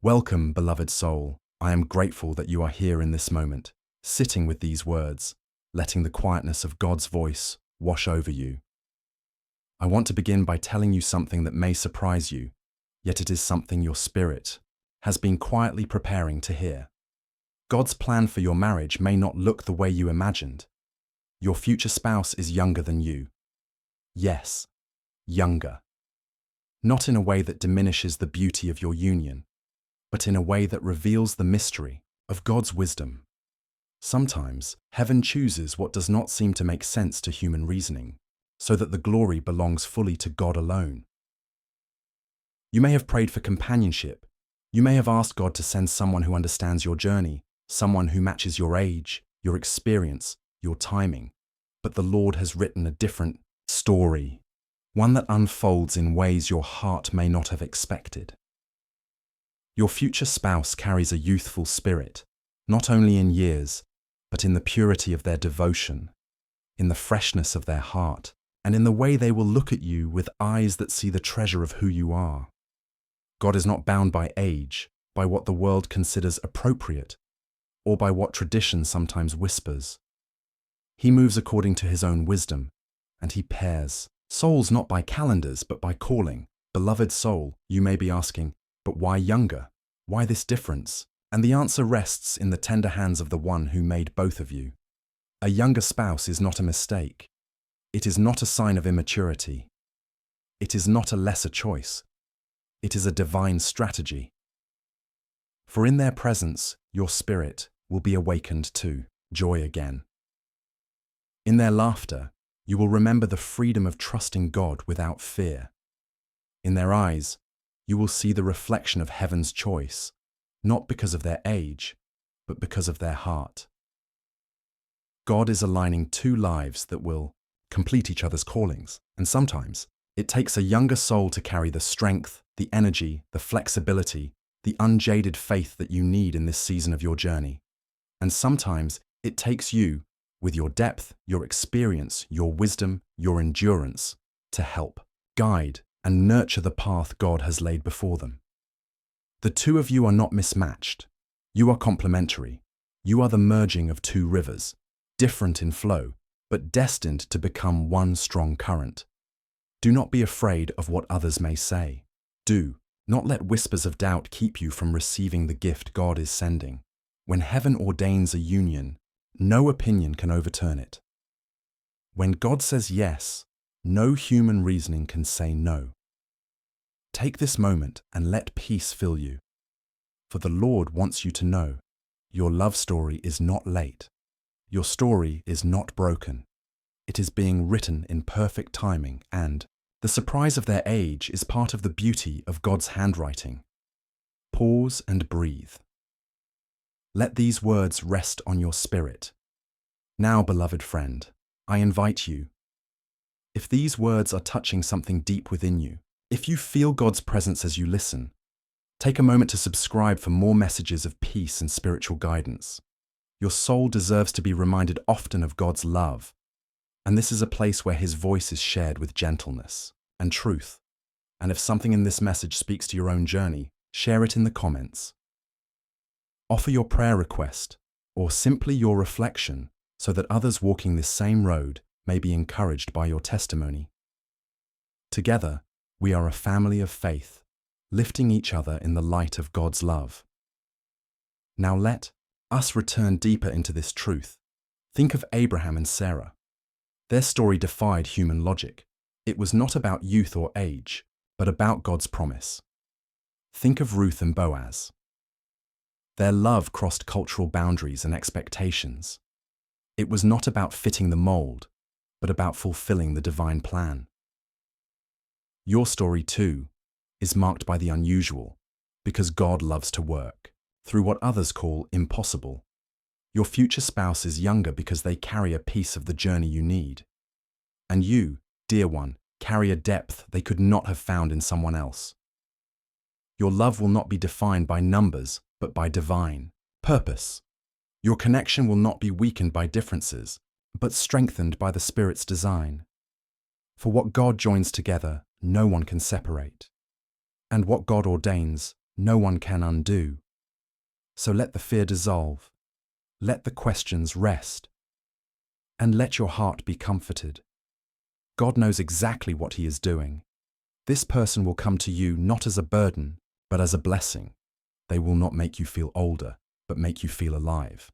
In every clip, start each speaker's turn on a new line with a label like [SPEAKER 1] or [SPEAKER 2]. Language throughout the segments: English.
[SPEAKER 1] Welcome, beloved soul. I am grateful that you are here in this moment, sitting with these words, letting the quietness of God's voice wash over you. I want to begin by telling you something that may surprise you, yet it is something your spirit has been quietly preparing to hear. God's plan for your marriage may not look the way you imagined. Your future spouse is younger than you. Yes, younger. Not in a way that diminishes the beauty of your union, but in a way that reveals the mystery of God's wisdom. Sometimes, heaven chooses what does not seem to make sense to human reasoning, so that the glory belongs fully to God alone. You may have prayed for companionship. You may have asked God to send someone who understands your journey, someone who matches your age, your experience, your timing. But the Lord has written a different story, one that unfolds in ways your heart may not have expected. Your future spouse carries a youthful spirit, not only in years, but in the purity of their devotion, in the freshness of their heart, and in the way they will look at you with eyes that see the treasure of who you are. God is not bound by age, by what the world considers appropriate, or by what tradition sometimes whispers. He moves according to his own wisdom, and he pairs souls not by calendars, but by calling. Beloved soul, you may be asking, but why younger? Why this difference? And the answer rests in the tender hands of the one who made both of you. A younger spouse is not a mistake. It is not a sign of immaturity. It is not a lesser choice. It is a divine strategy. For in their presence, your spirit will be awakened to joy again. In their laughter, you will remember the freedom of trusting God without fear. In their eyes, you will see the reflection of heaven's choice, not because of their age, but because of their heart. God is aligning two lives that will complete each other's callings, and sometimes it takes a younger soul to carry the strength, the energy, the flexibility, the unjaded faith that you need in this season of your journey. And sometimes it takes you, with your depth, your experience, your wisdom, your endurance, to help, guide, and nurture the path God has laid before them. The two of you are not mismatched. You are complementary. You are the merging of two rivers, different in flow, but destined to become one strong current. Do not be afraid of what others may say. Do not let whispers of doubt keep you from receiving the gift God is sending. When heaven ordains a union, no opinion can overturn it. When God says yes, no human reasoning can say no. Take this moment and let peace fill you. For the Lord wants you to know, your love story is not late. Your story is not broken. It is being written in perfect timing, and the surprise of their age is part of the beauty of God's handwriting. Pause and breathe. Let these words rest on your spirit. Now, beloved friend, I invite you. If these words are touching something deep within you, if you feel God's presence as you listen, take a moment to subscribe for more messages of peace and spiritual guidance. Your soul deserves to be reminded often of God's love, and this is a place where His voice is shared with gentleness and truth. And if something in this message speaks to your own journey, share it in the comments. Offer your prayer request, or simply your reflection, so that others walking this same road may be encouraged by your testimony. Together, we are a family of faith, lifting each other in the light of God's love. Now let us return deeper into this truth. Think of Abraham and Sarah. Their story defied human logic. It was not about youth or age, but about God's promise. Think of Ruth and Boaz. Their love crossed cultural boundaries and expectations. It was not about fitting the mold, but about fulfilling the divine plan. Your story, too, is marked by the unusual, because God loves to work through what others call impossible. Your future spouse is younger because they carry a piece of the journey you need. And you, dear one, carry a depth they could not have found in someone else. Your love will not be defined by numbers, but by divine purpose. Your connection will not be weakened by differences, but strengthened by the Spirit's design. For what God joins together, no one can separate. And what God ordains, no one can undo. So let the fear dissolve, let the questions rest, and let your heart be comforted. God knows exactly what He is doing. This person will come to you not as a burden, but as a blessing. They will not make you feel older, but make you feel alive.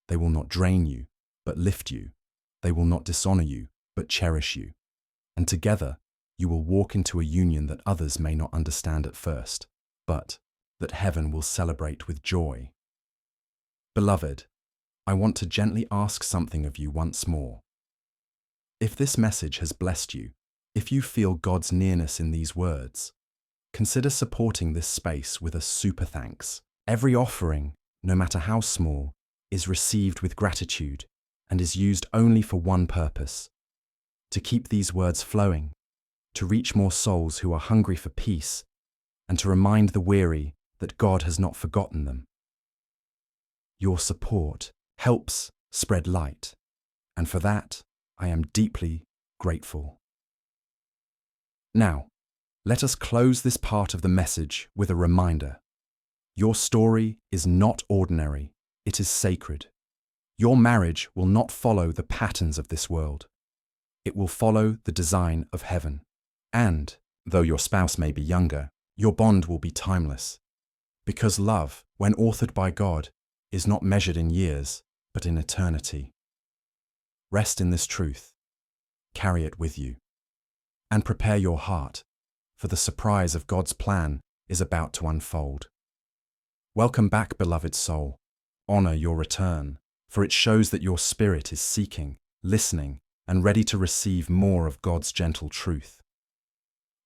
[SPEAKER 1] They will not drain you, but lift you. They will not dishonor you, but cherish you. And together, you will walk into a union that others may not understand at first, but that heaven will celebrate with joy. Beloved, I want to gently ask something of you once more. If this message has blessed you, if you feel God's nearness in these words, consider supporting this space with a super thanks. Every offering, no matter how small, is received with gratitude and is used only for one purpose: to keep these words flowing, to reach more souls who are hungry for peace, and to remind the weary that God has not forgotten them. Your support helps spread light, and for that, I am deeply grateful. Now, let us close this part of the message with a reminder. Your story is not ordinary, it is sacred. Your marriage will not follow the patterns of this world. It will follow the design of heaven. And, though your spouse may be younger, your bond will be timeless. Because love, when authored by God, is not measured in years, but in eternity. Rest in this truth. Carry it with you. And prepare your heart, for the surprise of God's plan is about to unfold. Welcome back, beloved soul. Honor your return, for it shows that your spirit is seeking, listening, and ready to receive more of God's gentle truth.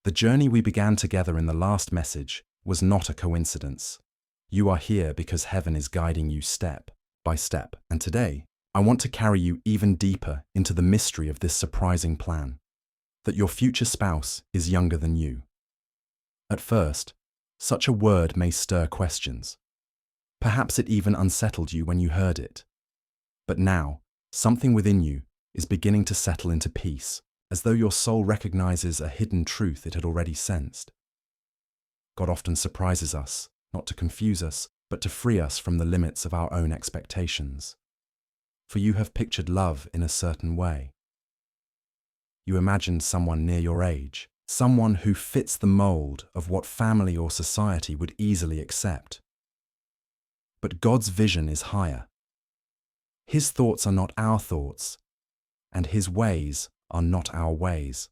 [SPEAKER 1] The journey we began together in the last message was not a coincidence. You are here because heaven is guiding you step by step, and today, I want to carry you even deeper into the mystery of this surprising plan, that your future spouse is younger than you. At first, such a word may stir questions. Perhaps it even unsettled you when you heard it. But now, something within you is beginning to settle into peace, as though your soul recognizes a hidden truth it had already sensed. God often surprises us, not to confuse us, but to free us from the limits of our own expectations. For you have pictured love in a certain way. You imagined someone near your age, someone who fits the mold of what family or society would easily accept. But God's vision is higher. His thoughts are not our thoughts, and His ways are not our ways.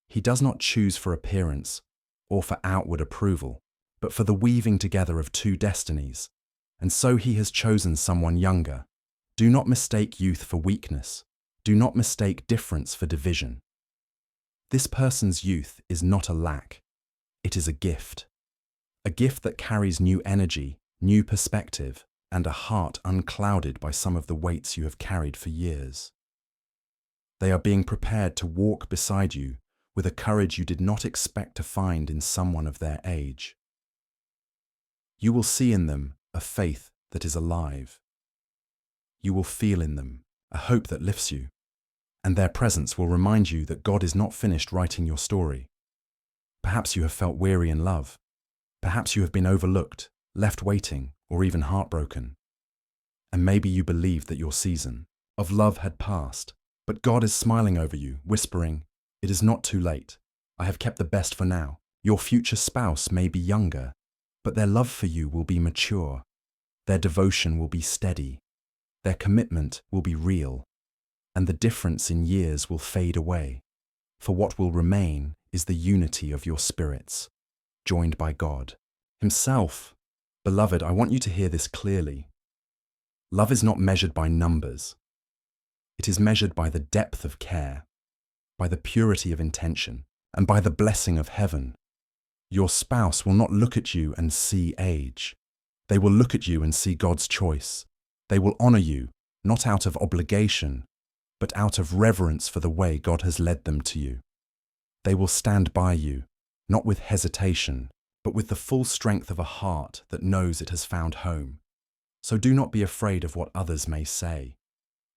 [SPEAKER 1] He does not choose for appearance or for outward approval, but for the weaving together of two destinies, and so He has chosen someone younger. Do not mistake youth for weakness. Do not mistake difference for division. This person's youth is not a lack. It is a gift that carries new energy, new perspective, and a heart unclouded by some of the weights you have carried for years. They are being prepared to walk beside you with a courage you did not expect to find in someone of their age. You will see in them a faith that is alive. You will feel in them a hope that lifts you, and their presence will remind you that God is not finished writing your story. Perhaps you have felt weary in love. Perhaps you have been overlooked, left waiting, or even heartbroken. And maybe you believed that your season of love had passed, but God is smiling over you, whispering, "It is not too late. I have kept the best for now." Your future spouse may be younger, but their love for you will be mature. Their devotion will be steady. Their commitment will be real. And the difference in years will fade away. For what will remain is the unity of your spirits, joined by God Himself. Beloved, I want you to hear this clearly. Love is not measured by numbers. It is measured by the depth of care, by the purity of intention, and by the blessing of heaven. Your spouse will not look at you and see age. They will look at you and see God's choice. They will honor you, not out of obligation, but out of reverence for the way God has led them to you. They will stand by you, not with hesitation, but with the full strength of a heart that knows it has found home. So do not be afraid of what others may say.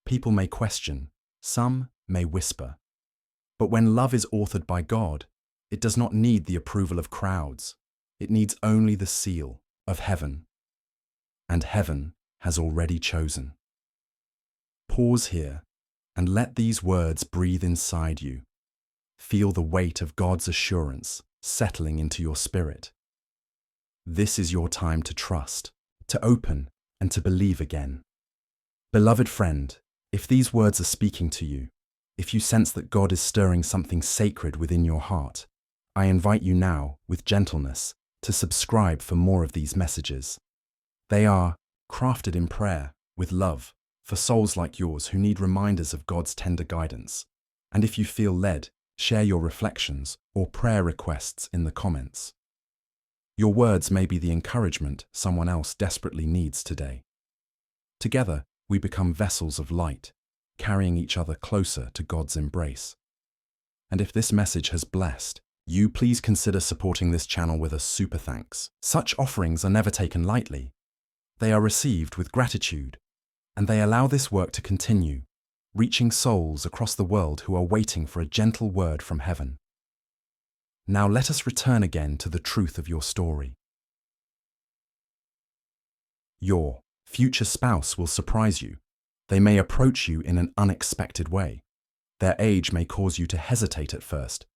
[SPEAKER 1] People may question, some may whisper. But when love is authored by God, it does not need the approval of crowds. It needs only the seal of heaven, and heaven has already chosen. Pause here and let these words breathe inside you. Feel the weight of God's assurance settling into your spirit. This is your time to trust, to open, and to believe again. Beloved friend, if these words are speaking to you, if you sense that God is stirring something sacred within your heart, I invite you now, with gentleness, to subscribe for more of these messages. They are crafted in prayer, with love, for souls like yours who need reminders of God's tender guidance. And if you feel led, share your reflections or prayer requests in the comments. Your words may be the encouragement someone else desperately needs today. Together, we become vessels of light, carrying each other closer to God's embrace. And if this message has blessed you, please consider supporting this channel with a super thanks. Such offerings are never taken lightly. They are received with gratitude, and they allow this work to continue, reaching souls across the world who are waiting for a gentle word from heaven. Now let us return again to the truth of your story. Your future spouse will surprise you. They may approach you in an unexpected way. Their age may cause you to hesitate at first,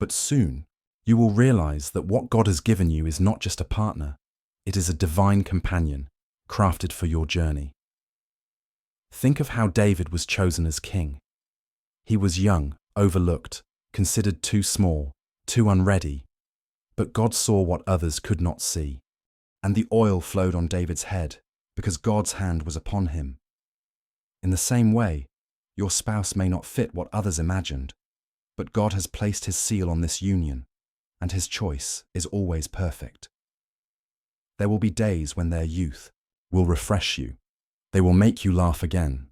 [SPEAKER 1] but soon you will realize that what God has given you is not just a partner, it is a divine companion, crafted for your journey. Think of how David was chosen as king. He was young, overlooked, considered too small, too unready, but God saw what others could not see, and the oil flowed on David's head because God's hand was upon him. In the same way, your spouse may not fit what others imagined, but God has placed his seal on this union, and his choice is always perfect. There will be days when their youth will refresh you. They will make you laugh again.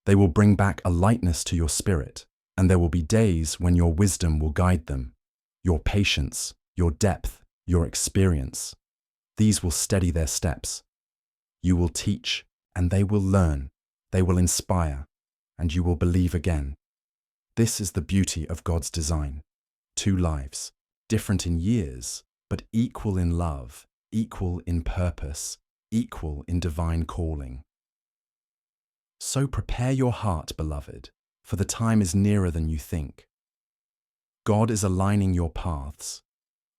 [SPEAKER 1] They will bring back a lightness to your spirit, and there will be days when your wisdom will guide them, your patience, your depth, your experience. These will steady their steps. You will teach, and they will learn. They will inspire, and you will believe again. This is the beauty of God's design. Two lives, different in years, but equal in love, equal in purpose, equal in divine calling. So prepare your heart, beloved, for the time is nearer than you think. God is aligning your paths,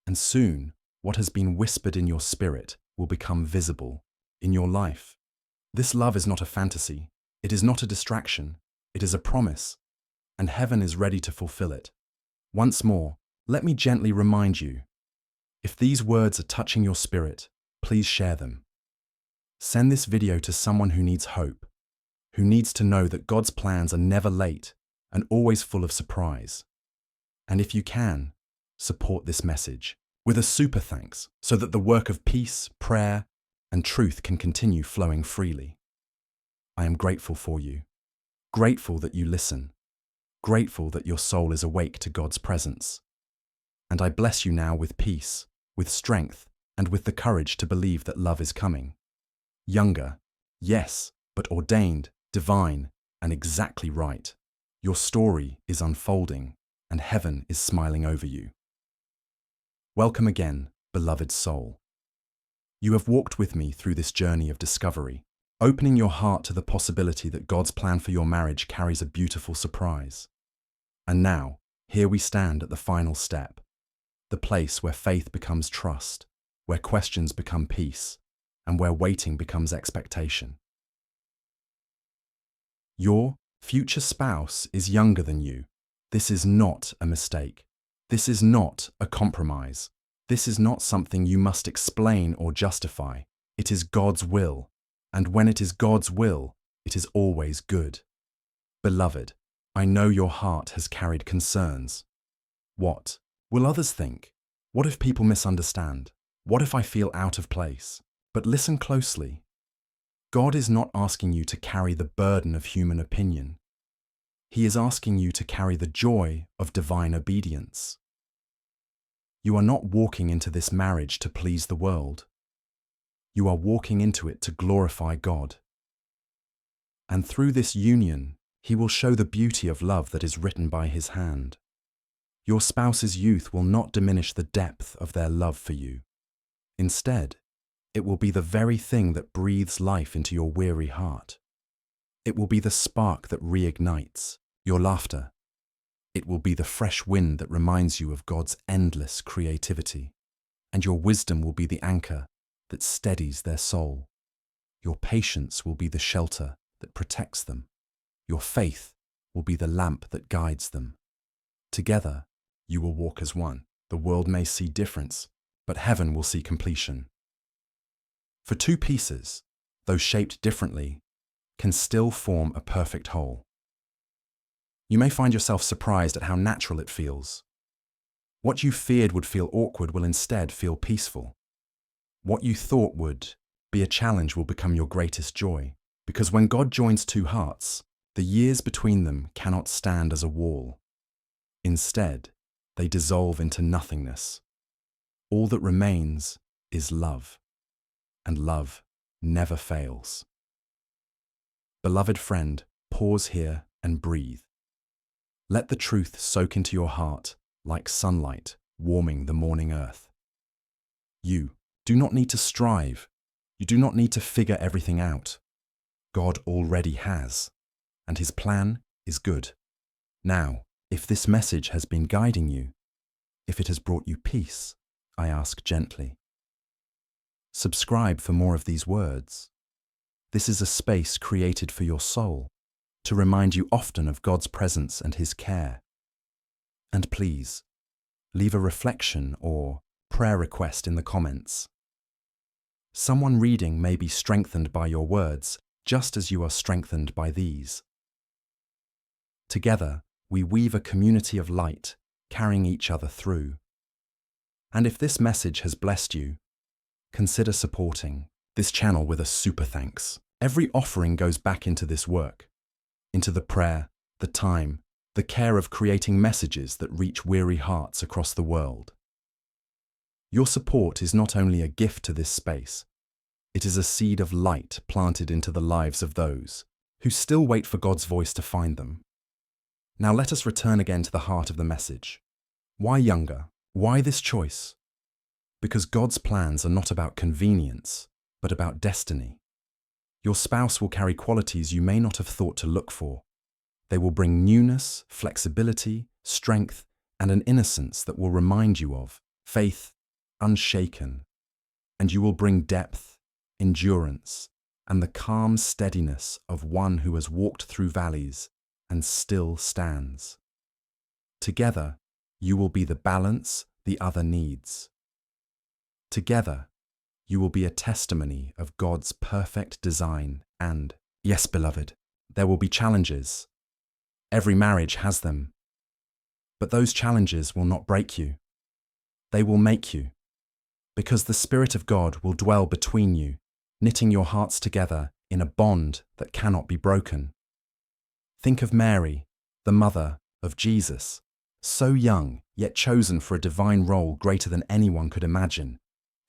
[SPEAKER 1] and soon what has been whispered in your spirit will become visible in your life. This love is not a fantasy, it is not a distraction, it is a promise, and heaven is ready to fulfill it. Once more, let me gently remind you, if these words are touching your spirit, please share them. Send this video to someone who needs hope, who needs to know that God's plans are never late and always full of surprise. And if you can, support this message with a super thanks so that the work of peace, prayer, and truth can continue flowing freely. I am grateful for you, grateful that you listen, grateful that your soul is awake to God's presence. And I bless you now with peace, with strength, and with the courage to believe that love is coming. Younger, yes, but ordained, divine, and exactly right. Your story is unfolding, and heaven is smiling over you. Welcome again, beloved soul. You have walked with me through this journey of discovery, opening your heart to the possibility that God's plan for your marriage carries a beautiful surprise. And now, here we stand at the final step, the place where faith becomes trust, where questions become peace, and where waiting becomes expectation. Your future spouse is younger than you. This is not a mistake. This is not a compromise. This is not something you must explain or justify. It is God's will, and when it is God's will, it is always good. Beloved, I know your heart has carried concerns. What will others think? What if people misunderstand? What if I feel out of place? But listen closely. God is not asking you to carry the burden of human opinion. He is asking you to carry the joy of divine obedience. You are not walking into this marriage to please the world. You are walking into it to glorify God. And through this union, He will show the beauty of love that is written by His hand. Your spouse's youth will not diminish the depth of their love for you. Instead, it will be the very thing that breathes life into your weary heart. It will be the spark that reignites your laughter. It will be the fresh wind that reminds you of God's endless creativity. And your wisdom will be the anchor that steadies their soul. Your patience will be the shelter that protects them. Your faith will be the lamp that guides them. Together, you will walk as one. The world may see difference, but heaven will see completion. For two pieces, though shaped differently, can still form a perfect whole. You may find yourself surprised at how natural it feels. What you feared would feel awkward will instead feel peaceful. What you thought would be a challenge will become your greatest joy, because when God joins two hearts, the years between them cannot stand as a wall. Instead, they dissolve into nothingness. All that remains is love, and love never fails. Beloved friend, pause here and breathe. Let the truth soak into your heart like sunlight warming the morning earth. You do not need to strive. You do not need to figure everything out. God already has, and His plan is good. Now, if this message has been guiding you, if it has brought you peace, I ask gently, subscribe for more of these words. This is a space created for your soul, to remind you often of God's presence and His care. And please, leave a reflection or prayer request in the comments. Someone reading may be strengthened by your words, just as you are strengthened by these. Together, we weave a community of light, carrying each other through. And if this message has blessed you, consider supporting this channel with a super thanks. Every offering goes back into this work, into the prayer, the time, the care of creating messages that reach weary hearts across the world. Your support is not only a gift to this space, it is a seed of light planted into the lives of those who still wait for God's voice to find them. Now let us return again to the heart of the message. Why younger? Why this choice? Because God's plans are not about convenience, but about destiny. Your spouse will carry qualities you may not have thought to look for. They will bring newness, flexibility, strength, and an innocence that will remind you of faith, unshaken. And you will bring depth, endurance, and the calm steadiness of one who has walked through valleys and still stands. Together, you will be the balance the other needs. Together, you will be a testimony of God's perfect design and, yes, beloved, there will be challenges. Every marriage has them. But those challenges will not break you. They will make you, because the Spirit of God will dwell between you, knitting your hearts together in a bond that cannot be broken. Think of Mary, the mother of Jesus, so young yet chosen for a divine role greater than anyone could imagine.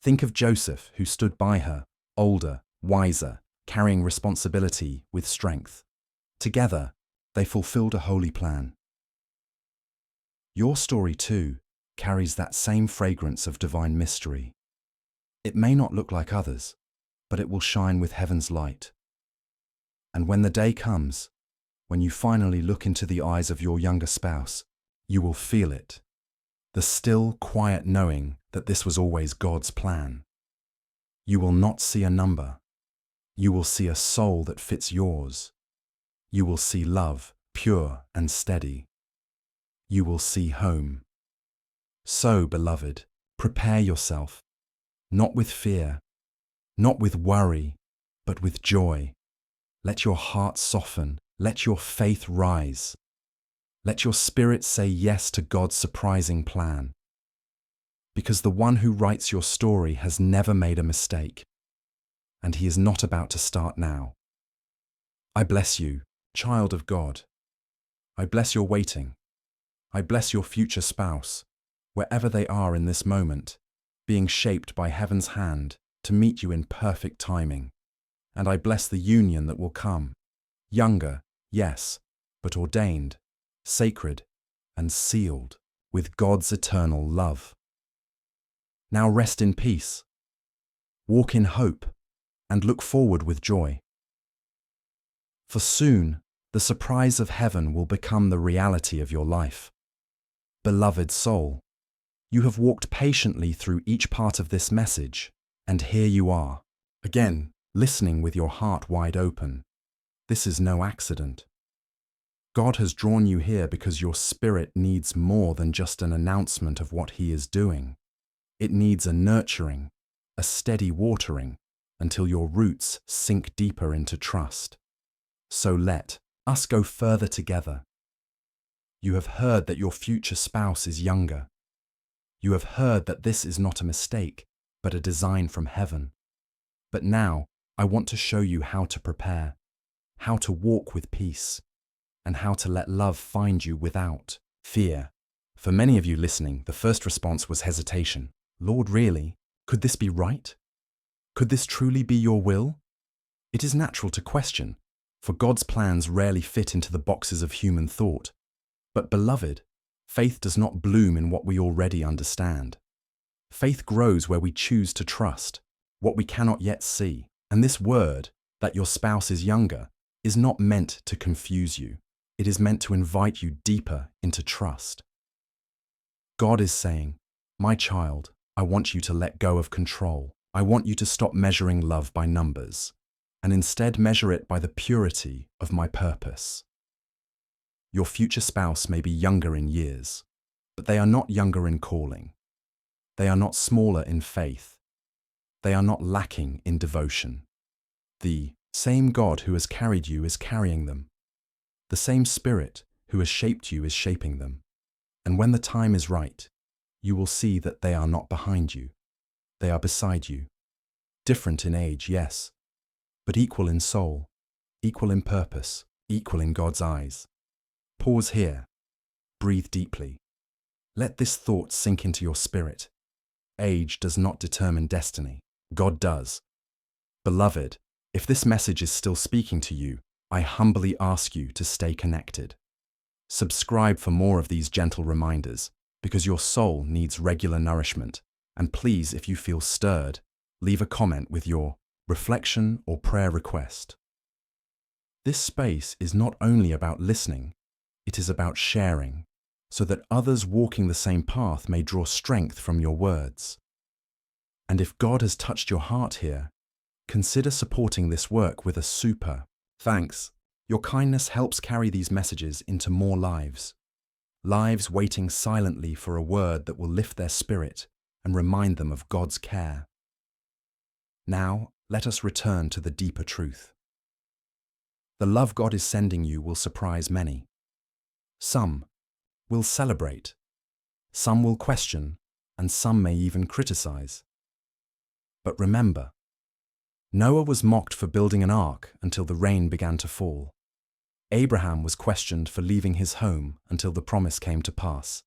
[SPEAKER 1] Think of Joseph, who stood by her, older, wiser, carrying responsibility with strength. Together, they fulfilled a holy plan. Your story, too, carries that same fragrance of divine mystery. It may not look like others, but it will shine with heaven's light. And when the day comes, when you finally look into the eyes of your younger spouse, you will feel it. The still, quiet knowing that this was always God's plan. You will not see a number. You will see a soul that fits yours. You will see love, pure and steady. You will see home. So, beloved, prepare yourself, not with fear, not with worry, but with joy. Let your heart soften. Let your faith rise. Let your spirit say yes to God's surprising plan. Because the one who writes your story has never made a mistake, and He is not about to start now. I bless you, child of God. I bless your waiting. I bless your future spouse, wherever they are in this moment, being shaped by heaven's hand to meet you in perfect timing. And I bless the union that will come, younger, yes, but ordained, sacred, and sealed with God's eternal love. Now rest in peace, walk in hope, and look forward with joy. For soon, the surprise of heaven will become the reality of your life. Beloved soul, you have walked patiently through each part of this message, and here you are, again, listening with your heart wide open. This is no accident. God has drawn you here because your spirit needs more than just an announcement of what He is doing. It needs a nurturing, a steady watering, until your roots sink deeper into trust. So let us go further together. You have heard that your future spouse is younger. You have heard that this is not a mistake, but a design from heaven. But now, I want to show you how to prepare, how to walk with peace, and how to let love find you without fear. For many of you listening, the first response was hesitation. Lord, really? Could this be right? Could this truly be your will? It is natural to question, for God's plans rarely fit into the boxes of human thought. But beloved, faith does not bloom in what we already understand. Faith grows where we choose to trust what we cannot yet see. And this word, that your spouse is younger, is not meant to confuse you. It is meant to invite you deeper into trust. God is saying, my child, I want you to let go of control. I want you to stop measuring love by numbers, and instead measure it by the purity of my purpose. Your future spouse may be younger in years, but they are not younger in calling. They are not smaller in faith. They are not lacking in devotion. The same God who has carried you is carrying them. The same Spirit who has shaped you is shaping them. And when the time is right, you will see that they are not behind you. They are beside you. Different in age, yes, but equal in soul, equal in purpose, equal in God's eyes. Pause here. Breathe deeply. Let this thought sink into your spirit. Age does not determine destiny. God does. Beloved, if this message is still speaking to you, I humbly ask you to stay connected. Subscribe for more of these gentle reminders, because your soul needs regular nourishment. And please, if you feel stirred, leave a comment with your reflection or prayer request. This space is not only about listening, it is about sharing, so that others walking the same path may draw strength from your words. And if God has touched your heart here, consider supporting this work with a super thanks. Your kindness helps carry these messages into more lives. Lives waiting silently for a word that will lift their spirit and remind them of God's care. Now, let us return to the deeper truth. The love God is sending you will surprise many. Some will celebrate, some will question, and some may even criticize. But remember, Noah was mocked for building an ark until the rain began to fall. Abraham was questioned for leaving his home until the promise came to pass.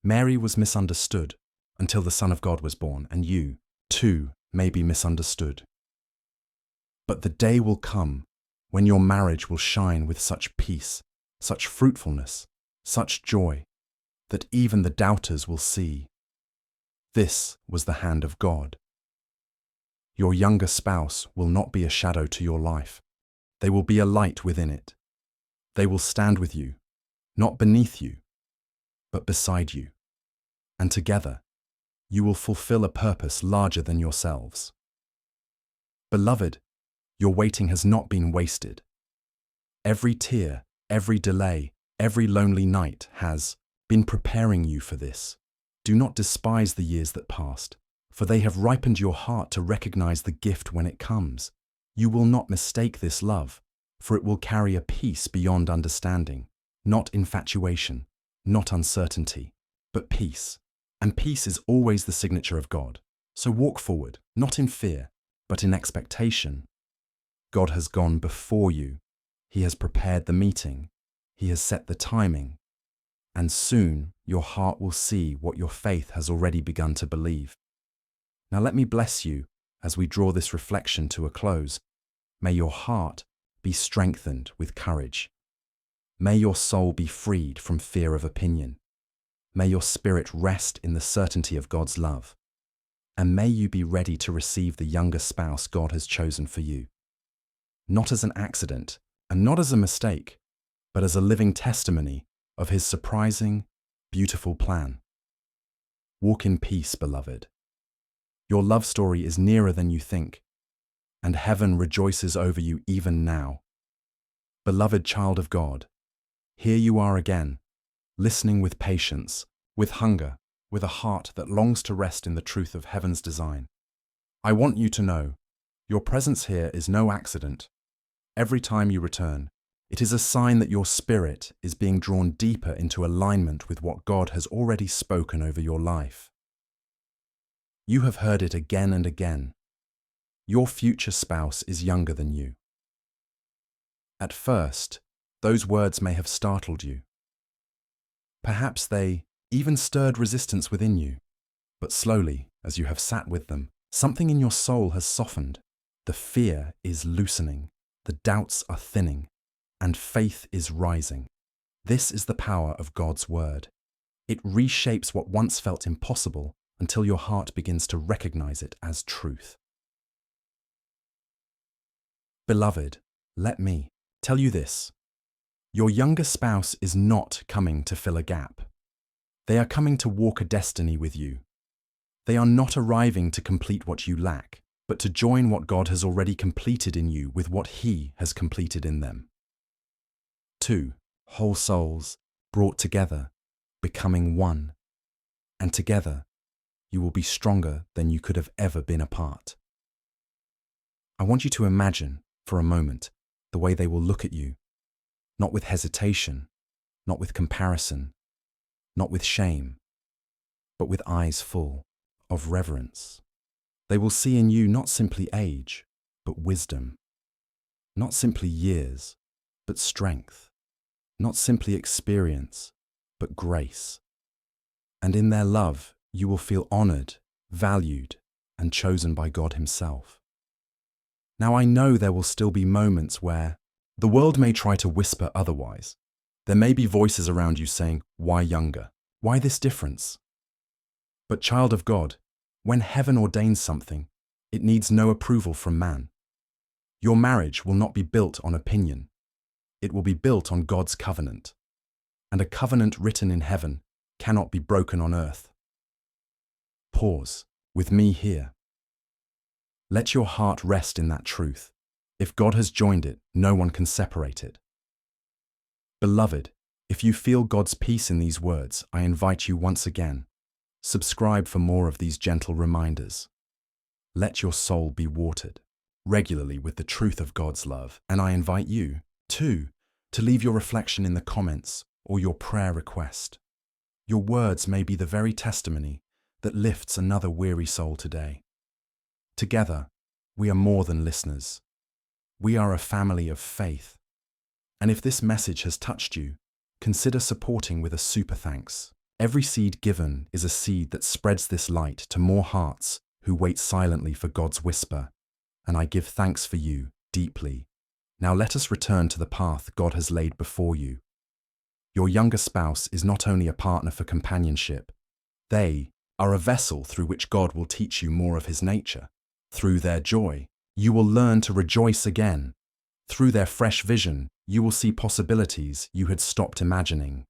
[SPEAKER 1] Mary was misunderstood until the Son of God was born, and you, too, may be misunderstood. But the day will come when your marriage will shine with such peace, such fruitfulness, such joy, that even the doubters will see. This was the hand of God. Your younger spouse will not be a shadow to your life. They will be a light within it. They will stand with you, not beneath you, but beside you. And together, you will fulfill a purpose larger than yourselves. Beloved, your waiting has not been wasted. Every tear, every delay, every lonely night has been preparing you for this. Do not despise the years that passed, for they have ripened your heart to recognize the gift when it comes. You will not mistake this love, for it will carry a peace beyond understanding, not infatuation, not uncertainty, but peace. And peace is always the signature of God. So walk forward, not in fear, but in expectation. God has gone before you. He has prepared the meeting. He has set the timing. And soon your heart will see what your faith has already begun to believe. Now let me bless you as we draw this reflection to a close. May your heart be strengthened with courage. May your soul be freed from fear of opinion. May your spirit rest in the certainty of God's love. and may you be ready to receive the younger spouse God has chosen for you. Not as an accident, and not as a mistake, but as a living testimony of His surprising, beautiful plan. Walk in peace, beloved. Your love story is nearer than you think, and heaven rejoices over you even now. Beloved child of God, here you are again, listening with patience, with hunger, with a heart that longs to rest in the truth of heaven's design. I want you to know, your presence here is no accident. Every time you return, it is a sign that your spirit is being drawn deeper into alignment with what God has already spoken over your life. You have heard it again and again. Your future spouse is younger than you. At first, those words may have startled you. Perhaps they even stirred resistance within you. But slowly, as you have sat with them, something in your soul has softened. The fear is loosening, the doubts are thinning, and faith is rising. This is the power of God's word. It reshapes what once felt impossible until your heart begins to recognize it as truth. Beloved, let me tell you this. Your younger spouse is not coming to fill a gap. They are coming to walk a destiny with you. They are not arriving to complete what you lack, but to join what God has already completed in you with what He has completed in them. 2 whole souls brought together, becoming one. And together, you will be stronger than you could have ever been apart. I want you to imagine, for a moment, the way they will look at you, not with hesitation, not with comparison, not with shame, but with eyes full of reverence. They will see in you not simply age, but wisdom, not simply years, but strength, not simply experience, but grace. And in their love, you will feel honored, valued, and chosen by God Himself. Now I know there will still be moments where the world may try to whisper otherwise. There may be voices around you saying, "Why younger? Why this difference?" But child of God, when heaven ordains something, it needs no approval from man. Your marriage will not be built on opinion. It will be built on God's covenant. And a covenant written in heaven cannot be broken on earth. Pause with me here. Let your heart rest in that truth. If God has joined it, no one can separate it. Beloved, if you feel God's peace in these words, I invite you once again, subscribe for more of these gentle reminders. Let your soul be watered regularly with the truth of God's love, and I invite you, too, to leave your reflection in the comments or your prayer request. Your words may be the very testimony that lifts another weary soul today. Together, we are more than listeners. We are a family of faith. And if this message has touched you, consider supporting with a super thanks. Every seed given is a seed that spreads this light to more hearts who wait silently for God's whisper. And I give thanks for you deeply. Now let us return to the path God has laid before you. Your younger spouse is not only a partner for companionship. They are a vessel through which God will teach you more of His nature. Through their joy, you will learn to rejoice again. Through their fresh vision, you will see possibilities you had stopped imagining.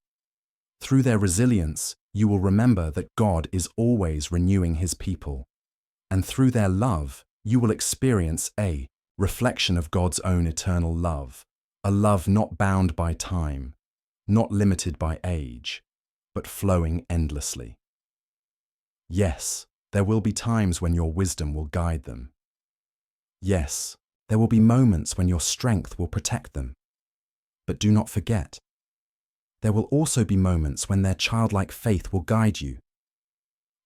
[SPEAKER 1] Through their resilience, you will remember that God is always renewing His people. And through their love, you will experience a reflection of God's own eternal love, a love not bound by time, not limited by age, but flowing endlessly. Yes, there will be times when your wisdom will guide them. Yes, there will be moments when your strength will protect them. But do not forget, there will also be moments when their childlike faith will guide you,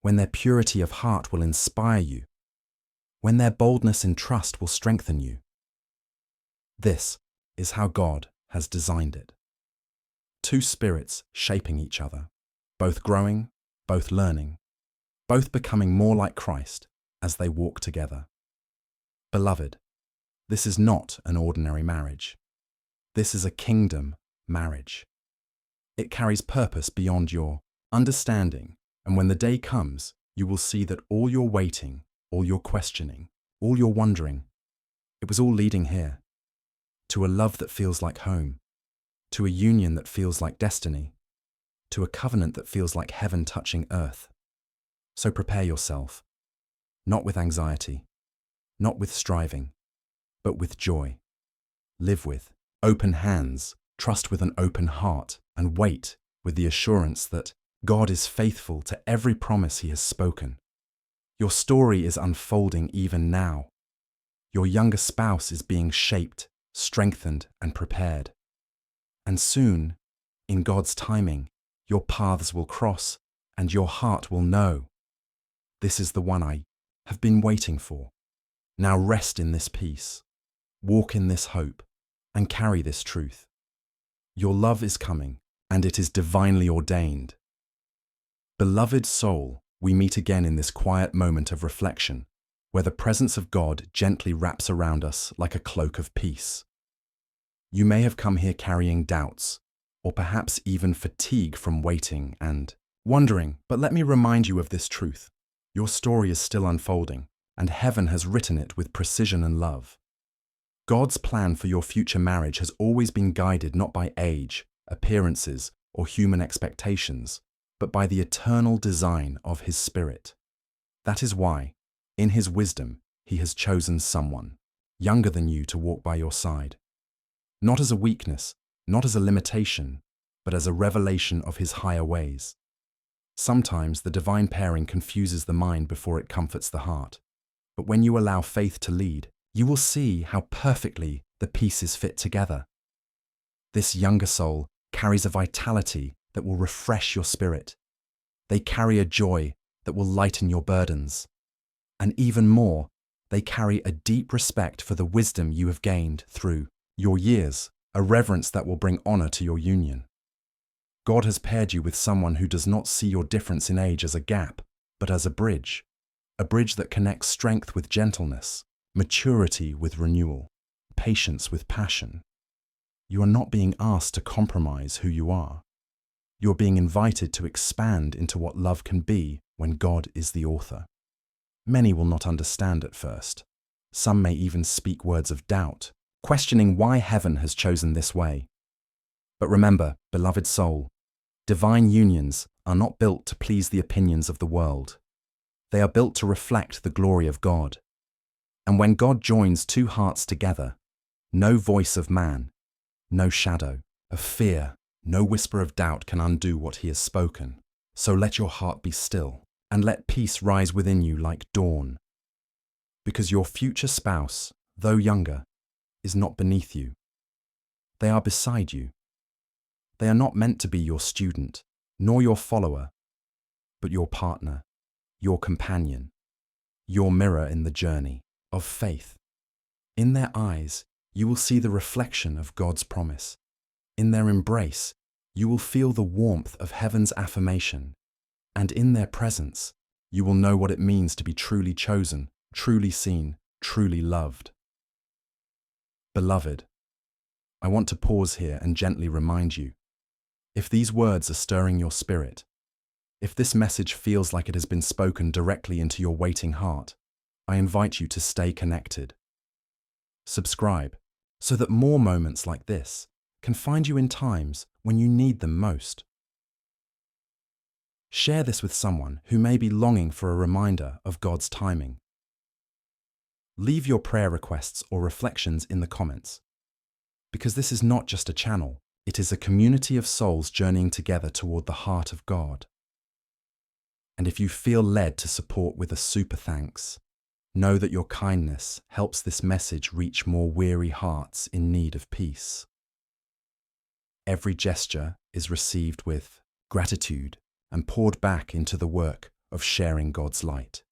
[SPEAKER 1] when their purity of heart will inspire you, when their boldness in trust will strengthen you. This is how God has designed it. Two spirits shaping each other, both growing, both learning, both becoming more like Christ as they walk together. Beloved, this is not an ordinary marriage. This is a kingdom marriage. It carries purpose beyond your understanding, and when the day comes, you will see that all your waiting, all your questioning, all your wondering, it was all leading here, to a love that feels like home, to a union that feels like destiny, to a covenant that feels like heaven touching earth. So prepare yourself, not with anxiety, not with striving, but with joy. Live with open hands, trust with an open heart, and wait with the assurance that God is faithful to every promise He has spoken. Your story is unfolding even now. Your younger spouse is being shaped, strengthened, and prepared. And soon, in God's timing, your paths will cross and your heart will know. This is the one I have been waiting for. Now rest in this peace, walk in this hope, and carry this truth. Your love is coming, and it is divinely ordained. Beloved soul, we meet again in this quiet moment of reflection, where the presence of God gently wraps around us like a cloak of peace. You may have come here carrying doubts, or perhaps even fatigue from waiting and wondering, but let me remind you of this truth. Your story is still unfolding, and heaven has written it with precision and love. God's plan for your future marriage has always been guided not by age, appearances, or human expectations, but by the eternal design of His Spirit. That is why, in His wisdom, He has chosen someone younger than you to walk by your side. Not as a weakness, not as a limitation, but as a revelation of His higher ways. Sometimes the divine pairing confuses the mind before it comforts the heart. But when you allow faith to lead, you will see how perfectly the pieces fit together. This younger soul carries a vitality that will refresh your spirit. They carry a joy that will lighten your burdens. And even more, they carry a deep respect for the wisdom you have gained through your years, a reverence that will bring honor to your union. God has paired you with someone who does not see your difference in age as a gap, but as a bridge that connects strength with gentleness, maturity with renewal, patience with passion. You are not being asked to compromise who you are. You are being invited to expand into what love can be when God is the author. Many will not understand at first. Some may even speak words of doubt, questioning why heaven has chosen this way. But remember, beloved soul, divine unions are not built to please the opinions of the world. They are built to reflect the glory of God. And when God joins two hearts together, no voice of man, no shadow of fear, no whisper of doubt can undo what He has spoken. So let your heart be still, and let peace rise within you like dawn. Because your future spouse, though younger, is not beneath you. They are beside you. They are not meant to be your student, nor your follower, but your partner, your companion, your mirror in the journey of faith. In their eyes, you will see the reflection of God's promise. In their embrace, you will feel the warmth of heaven's affirmation. And in their presence, you will know what it means to be truly chosen, truly seen, truly loved. Beloved, I want to pause here and gently remind you, if these words are stirring your spirit, if this message feels like it has been spoken directly into your waiting heart, I invite you to stay connected. Subscribe so that more moments like this can find you in times when you need them most. Share this with someone who may be longing for a reminder of God's timing. Leave your prayer requests or reflections in the comments, because this is not just a channel, it is a community of souls journeying together toward the heart of God. And if you feel led to support with a super thanks, know that your kindness helps this message reach more weary hearts in need of peace. Every gesture is received with gratitude and poured back into the work of sharing God's light.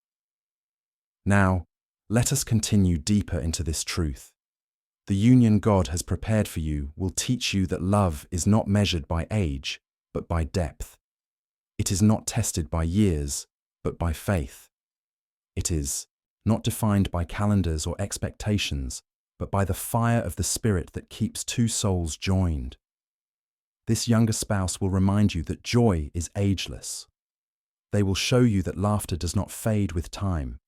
[SPEAKER 1] Now, let us continue deeper into this truth. The union God has prepared for you will teach you that love is not measured by age, but by depth. It is not tested by years, but by faith. It is not defined by calendars or expectations, but by the fire of the Spirit that keeps two souls joined. This younger spouse will remind you that joy is ageless. They will show you that laughter does not fade with time.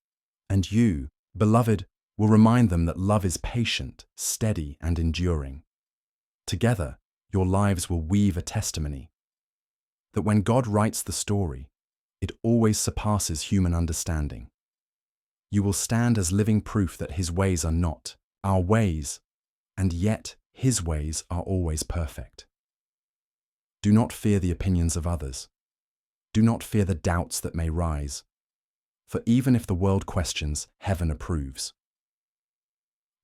[SPEAKER 1] And you, beloved, will remind them that love is patient, steady, and enduring. Together, your lives will weave a testimony that when God writes the story, it always surpasses human understanding. You will stand as living proof that His ways are not our ways, and yet His ways are always perfect. Do not fear the opinions of others. Do not fear the doubts that may rise, for even if the world questions, heaven approves.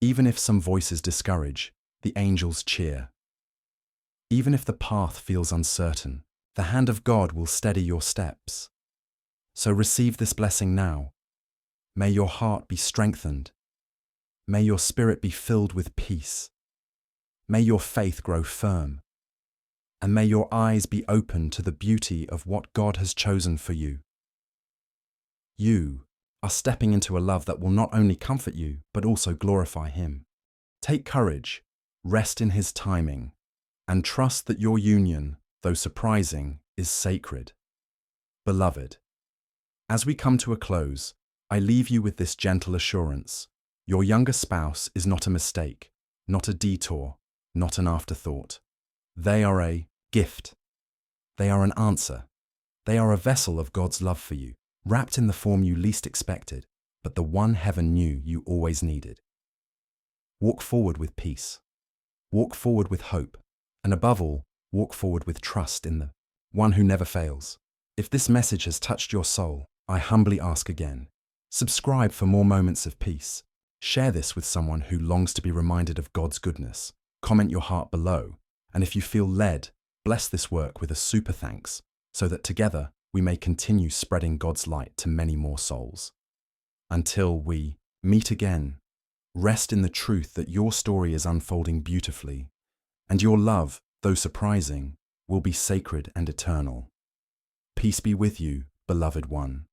[SPEAKER 1] Even if some voices discourage, the angels cheer. Even if the path feels uncertain, the hand of God will steady your steps. So receive this blessing now. May your heart be strengthened. May your spirit be filled with peace. May your faith grow firm. And may your eyes be open to the beauty of what God has chosen for you. You are stepping into a love that will not only comfort you, but also glorify Him. Take courage, rest in His timing, and trust that your union, though surprising, is sacred. Beloved, as we come to a close, I leave you with this gentle assurance. Your younger spouse is not a mistake, not a detour, not an afterthought. They are a gift. They are an answer. They are a vessel of God's love for you, wrapped in the form you least expected, but the one heaven knew you always needed. Walk forward with peace. Walk forward with hope. And above all, walk forward with trust in the one who never fails. If this message has touched your soul, I humbly ask again, subscribe for more moments of peace. Share this with someone who longs to be reminded of God's goodness. Comment your heart below. And if you feel led, bless this work with a super thanks, so that together we may continue spreading God's light to many more souls. Until we meet again, rest in the truth that your story is unfolding beautifully, and your love, though surprising, will be sacred and eternal. Peace be with you, beloved one.